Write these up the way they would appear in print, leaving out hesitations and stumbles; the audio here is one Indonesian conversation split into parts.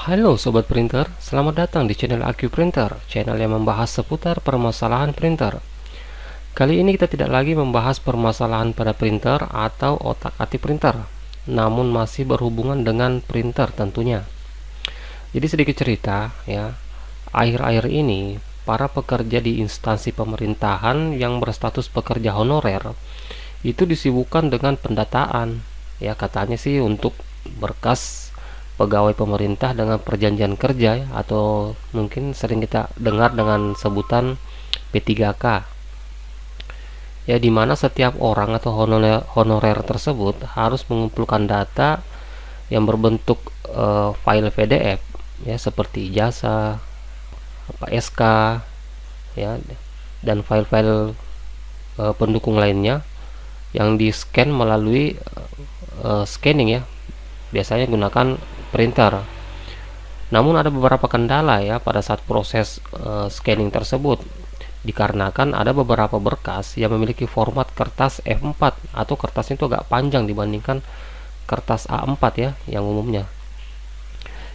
Halo Sobat Printer, selamat datang di channel AQ Printer, channel yang membahas seputar permasalahan printer. Kali ini kita tidak lagi membahas permasalahan pada printer atau otak-atik printer, namun masih berhubungan dengan printer tentunya. Jadi sedikit cerita ya, akhir-akhir ini para pekerja di instansi pemerintahan yang berstatus pekerja honorer itu disibukkan dengan pendataan. Ya katanya sih untuk berkas pegawai pemerintah dengan perjanjian kerja ya, atau mungkin sering kita dengar dengan sebutan P3K. Ya, di mana setiap orang atau honorer tersebut harus mengumpulkan data yang berbentuk file PDF ya, seperti ijazah, SK ya, dan file-file pendukung lainnya yang di-scan melalui scanning ya, biasanya gunakan printer. Namun ada beberapa kendala ya pada saat proses scanning tersebut, dikarenakan ada beberapa berkas yang memiliki format kertas F4 atau kertasnya itu agak panjang dibandingkan kertas A4 ya yang umumnya,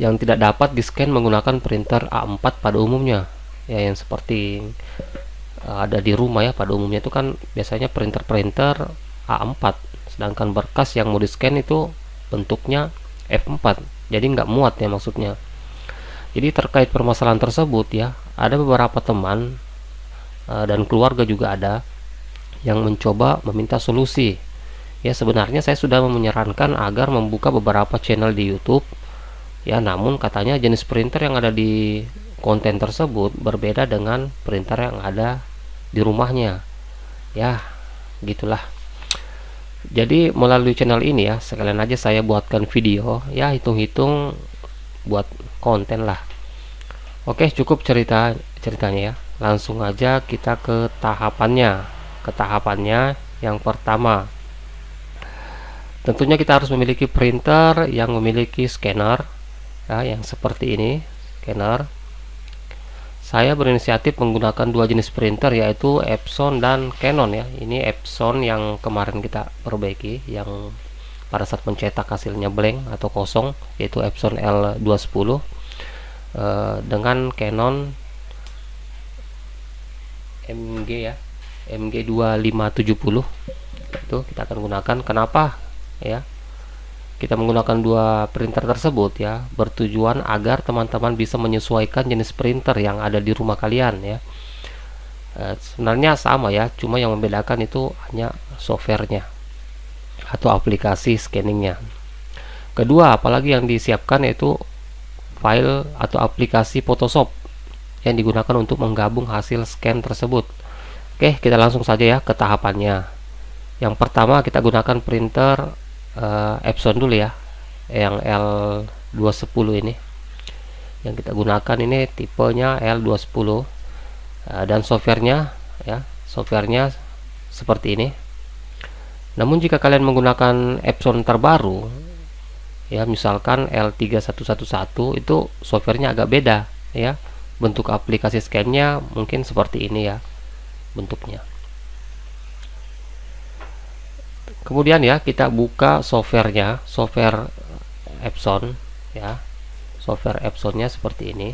yang tidak dapat di-scan menggunakan printer A4 pada umumnya ya, yang seperti ada di rumah ya. Pada umumnya itu kan biasanya printer A4, sedangkan berkas yang mau di-scan itu bentuknya F4, jadi nggak muat ya maksudnya. Jadi terkait permasalahan tersebut ya, ada beberapa teman dan keluarga juga ada yang mencoba meminta solusi ya. Sebenarnya saya sudah menyarankan agar membuka beberapa channel di YouTube ya, namun katanya jenis printer yang ada di konten tersebut berbeda dengan printer yang ada di rumahnya ya, gitulah. Jadi melalui channel ini ya, sekalian aja saya buatkan video ya, hitung-hitung buat konten lah. Oke, cukup ceritanya ya. Langsung aja kita ke tahapannya. Yang pertama, tentunya kita harus memiliki printer yang memiliki scanner ya, yang seperti ini, scanner. Saya berinisiatif menggunakan dua jenis printer, yaitu Epson dan Canon ya. Ini Epson yang kemarin kita perbaiki, yang pada saat mencetak hasilnya blank atau kosong, yaitu Epson L210, dengan Canon MG ya, MG2570. Itu kita akan gunakan. Kenapa ya kita menggunakan dua printer tersebut ya, bertujuan agar teman-teman bisa menyesuaikan jenis printer yang ada di rumah kalian ya. Sebenarnya sama ya, cuma yang membedakan itu hanya softwarenya atau aplikasi scanningnya. Kedua, apalagi yang disiapkan yaitu file atau aplikasi Photoshop yang digunakan untuk menggabung hasil scan tersebut. Oke, kita langsung saja ya ke tahapannya. Yang pertama kita gunakan printer Epson dulu ya, yang L210 ini yang kita gunakan. Ini tipenya L210 dan softwarenya ya, softwarenya seperti ini. Namun jika kalian menggunakan Epson terbaru ya, misalkan L3111, itu softwarenya agak beda ya, bentuk aplikasi scan-nya mungkin seperti ini ya bentuknya. Kemudian ya kita buka softwarenya, software Epson ya, software Epsonnya seperti ini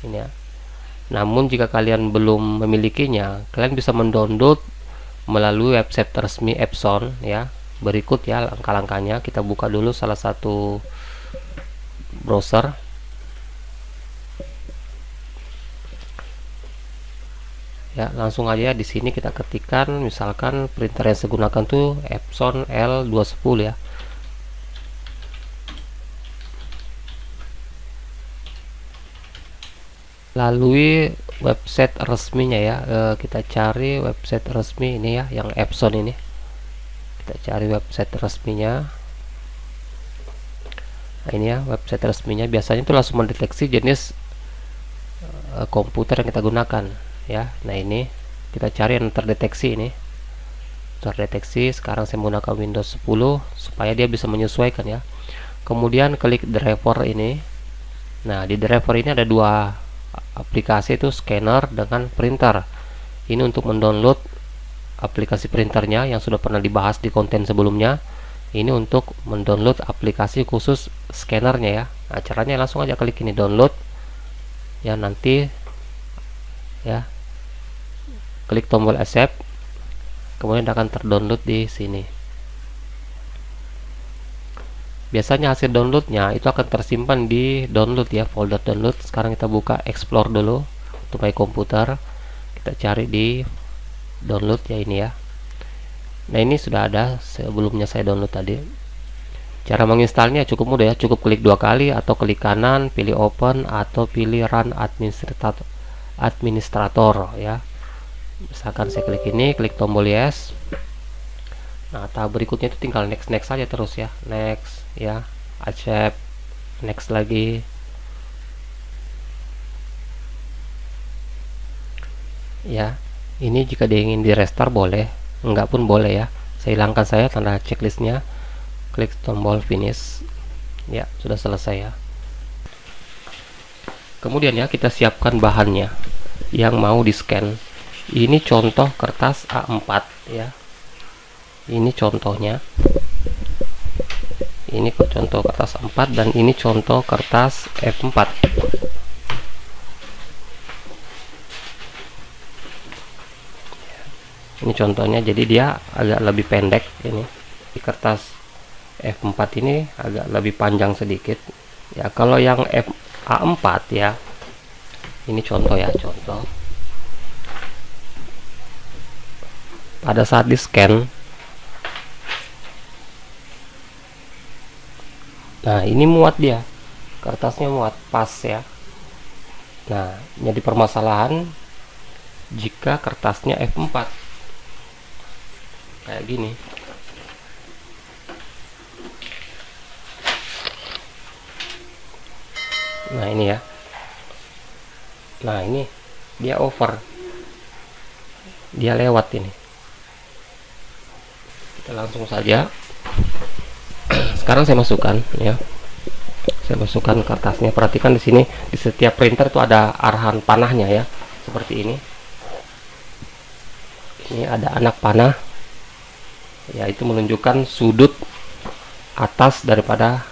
ya. Namun jika kalian belum memilikinya, kalian bisa mendownload melalui website resmi Epson ya. Berikut ya langkah-langkahnya. Kita buka dulu salah satu browser. Ya, langsung aja di sini kita ketikkan misalkan printer yang saya gunakan tuh Epson L210 ya. Lalui website resminya ya, kita cari website resmi ini ya, yang Epson ini. Kita cari website resminya. Nah, ini ya website resminya. Biasanya itu langsung mendeteksi jenis komputer yang kita gunakan ya. Nah, ini kita cari yang terdeteksi ini. Terdeteksi. Sekarang saya menggunakan Windows 10 supaya dia bisa menyesuaikan ya. Kemudian klik driver ini. Nah, di driver ini ada dua aplikasi, itu scanner dengan printer. Ini untuk mendownload aplikasi printernya yang sudah pernah dibahas di konten sebelumnya. Ini untuk mendownload aplikasi khusus scannernya ya. Nah, caranya langsung aja klik ini download ya, nanti ya klik tombol accept, kemudian akan terdownload di sini. Biasanya hasil downloadnya itu akan tersimpan di download ya, folder download. Sekarang kita buka explore dulu untuk my komputer, kita cari di download ya, ini ya. Nah, ini sudah ada sebelumnya saya download tadi. Cara menginstalnya cukup mudah ya, cukup klik 2 kali atau klik kanan, pilih open atau pilih run administrator ya. Misalkan saya klik ini, klik tombol yes. Nah, tahap berikutnya itu tinggal next saja terus ya, next ya, accept, next lagi. Ya, ini jika ingin di restart boleh, enggak pun boleh ya. Saya hilangkan saya tanda checklistnya, klik tombol finish. Ya, sudah selesai ya. Kemudian ya, kita siapkan bahannya yang mau di scan. Ini contoh kertas A4 ya. Ini contohnya. Ini contoh kertas A4 dan ini contoh kertas F4. Ini contohnya, jadi dia agak lebih pendek ini. Di kertas F4 ini agak lebih panjang sedikit. Ya, kalau yang A4 ya. Ini contoh ya, contoh. Pada saat di scan, nah ini muat, dia kertasnya muat pas ya. Nah, jadi permasalahan jika kertasnya F4 kayak gini. Nah, ini ya. Nah, ini dia over, dia lewat ini. Kita langsung saja. Sekarang saya masukkan ya. Saya masukkan kertasnya. Perhatikan di sini, di setiap printer itu ada arahan panahnya ya, seperti ini. Ini ada anak panah. Ya, itu menunjukkan sudut atas daripada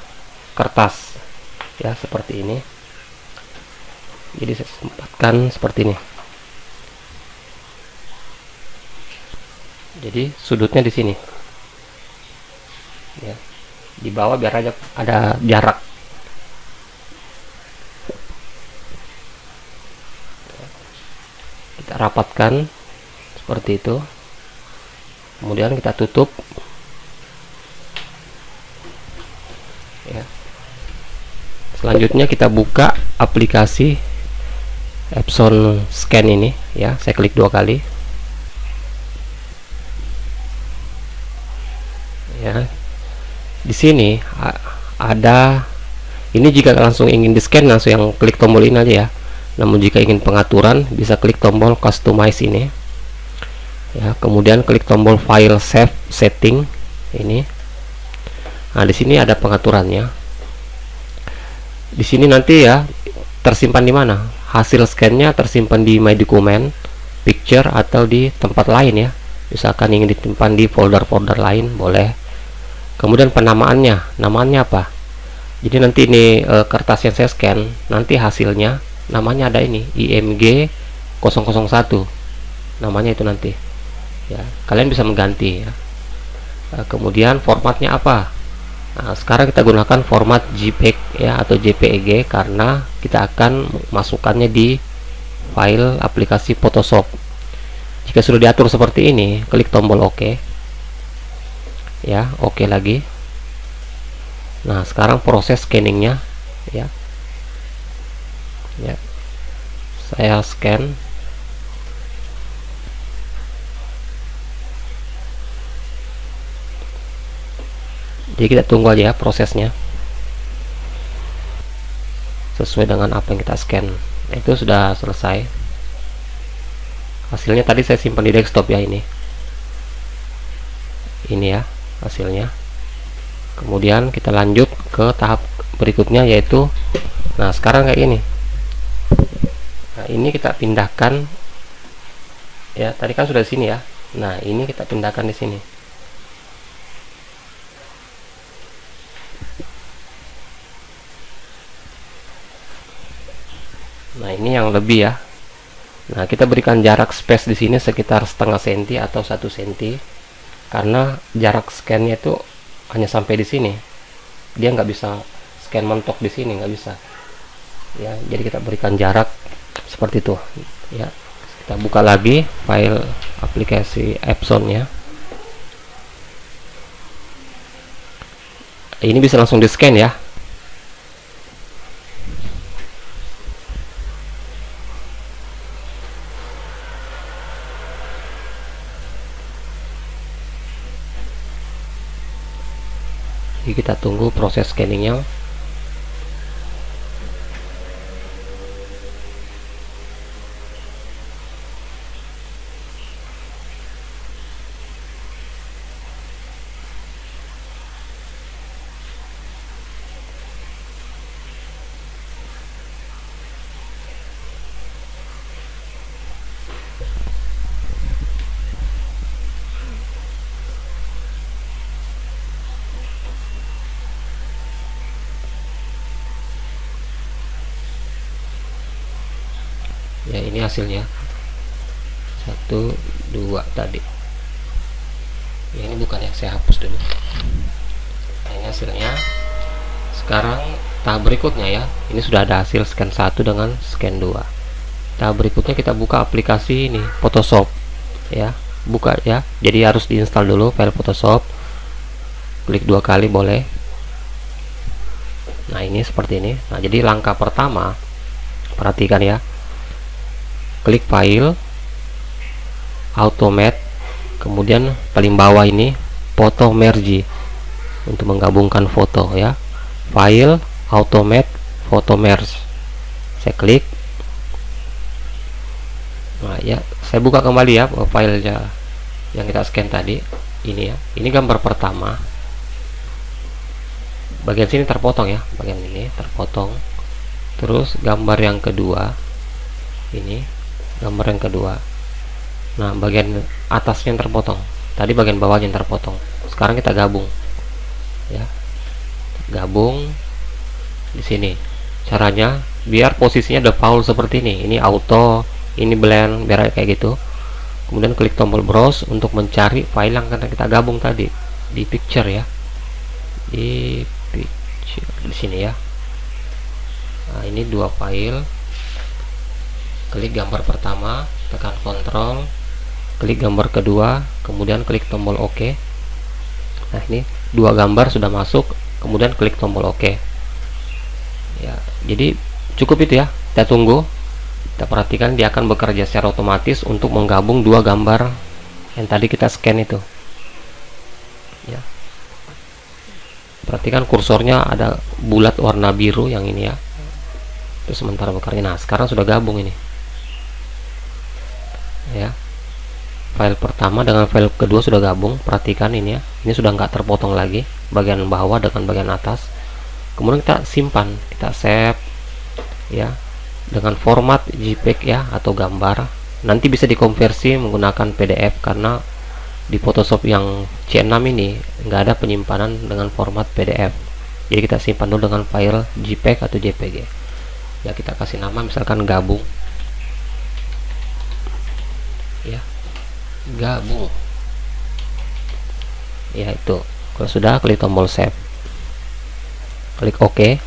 kertas. Ya, seperti ini. Jadi saya sempatkan seperti ini. Jadi sudutnya di sini. Ya. Di bawah biar aja ada jarak. Kita rapatkan seperti itu, kemudian kita tutup ya. Selanjutnya kita buka aplikasi Epson Scan ini ya. Saya klik 2 kali ya. Di sini ada ini, jika langsung ingin di scan langsung yang klik tombol ini aja ya. Namun jika ingin pengaturan bisa klik tombol customize ini ya, kemudian klik tombol file save setting ini. Nah, di sini ada pengaturannya. Di sini nanti ya tersimpan di mana? Hasil scannya tersimpan di my document, picture atau di tempat lain ya. Misalkan ingin disimpan di folder-folder lain boleh. Kemudian penamaannya, namanya apa? Jadi nanti ini kertas yang saya scan, nanti hasilnya namanya ada ini IMG 001, namanya itu nanti ya. Kalian bisa mengganti ya. Kemudian formatnya apa? Nah, sekarang kita gunakan format JPEG ya atau JPEG karena kita akan masukkannya di file aplikasi Photoshop. Jika sudah diatur seperti ini, klik tombol OK ya, OK lagi. Nah, sekarang proses scanningnya ya. Ya, saya scan. Jadi kita tunggu aja ya prosesnya sesuai dengan apa yang kita scan. Nah, itu sudah selesai. Hasilnya tadi saya simpan di desktop ya, ini ya hasilnya. Kemudian kita lanjut ke tahap berikutnya, yaitu nah sekarang kayak ini. Nah, ini kita pindahkan ya, tadi kan sudah di sini ya. Nah, ini kita pindahkan di sini. Nah, ini yang lebih ya. Nah, kita berikan jarak space di sini sekitar setengah senti atau 1 senti, karena jarak scan-nya itu hanya sampai di sini. Dia nggak bisa scan mentok di sini, nggak bisa. Ya, jadi kita berikan jarak seperti itu. Ya, kita buka lagi file aplikasi Epson-nya. Ini bisa langsung di scan ya. Jadi kita tunggu proses scanningnya. Ya, ini hasilnya 1 2 tadi ya. Ini bukan ya, saya hapus dulu. Nah, ini hasilnya. Sekarang tahap berikutnya ya, ini sudah ada hasil scan 1 dengan scan 2. Tahap berikutnya kita buka aplikasi ini, Photoshop ya. Buka ya, jadi harus diinstal dulu file Photoshop. Klik 2 kali boleh. Nah, ini seperti ini. Nah, jadi langkah pertama, perhatikan ya, klik file, automate, kemudian paling bawah ini foto merge untuk menggabungkan foto ya. File, automate, foto merge. Saya klik. Nah ya, saya buka kembali ya filenya yang kita scan tadi. Ini ya, ini gambar pertama. Bagian sini terpotong ya, bagian ini terpotong. Terus gambar yang kedua, ini gambar yang kedua. Nah, bagian atasnya yang terpotong, tadi bagian bawahnya yang terpotong. Sekarang kita gabung ya, gabung di sini. Caranya biar posisinya default seperti ini auto, ini blend, biar kayak gitu. Kemudian klik tombol browse untuk mencari file yang akan kita gabung tadi di picture ya, di picture di sini ya. Nah, ini 2 file. Klik gambar pertama, tekan Ctrl, klik gambar kedua, kemudian klik tombol OK. Nah, ini 2 gambar sudah masuk, kemudian klik tombol OK ya. Jadi cukup itu ya, kita tunggu. Kita perhatikan dia akan bekerja secara otomatis untuk menggabung 2 gambar yang tadi kita scan itu ya. Perhatikan kursornya ada bulat warna biru yang ini ya, itu sementara bekerja. Nah, sekarang sudah gabung ini ya, file pertama dengan file kedua sudah gabung. Perhatikan ini ya, ini sudah nggak terpotong lagi bagian bawah dengan bagian atas. Kemudian kita simpan, kita save ya dengan format JPEG ya atau gambar. Nanti bisa dikonversi menggunakan PDF karena di Photoshop yang C6 ini nggak ada penyimpanan dengan format PDF. Jadi kita simpan dulu dengan file JPEG atau JPG ya. Kita kasih nama misalkan gabung ya, gabung ya. Itu kalau sudah, klik tombol save, klik OK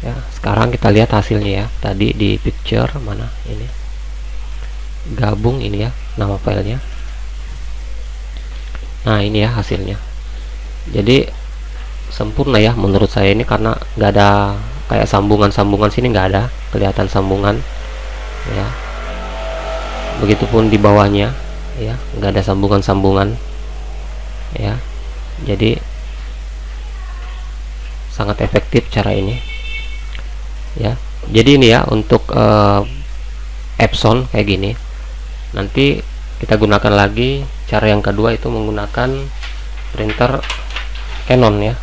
ya. Sekarang kita lihat hasilnya ya, tadi di picture mana ini, gabung ini ya nama filenya. Nah, ini ya hasilnya. Jadi sempurna ya menurut saya ini, karena nggak ada kayak sambungan-sambungan sini, nggak ada kelihatan sambungan ya. Begitupun di bawahnya ya, nggak ada sambungan-sambungan ya. Jadi sangat efektif cara ini ya. Jadi ini ya untuk Epson kayak gini. Nanti kita gunakan lagi cara yang kedua, itu menggunakan printer Canon ya.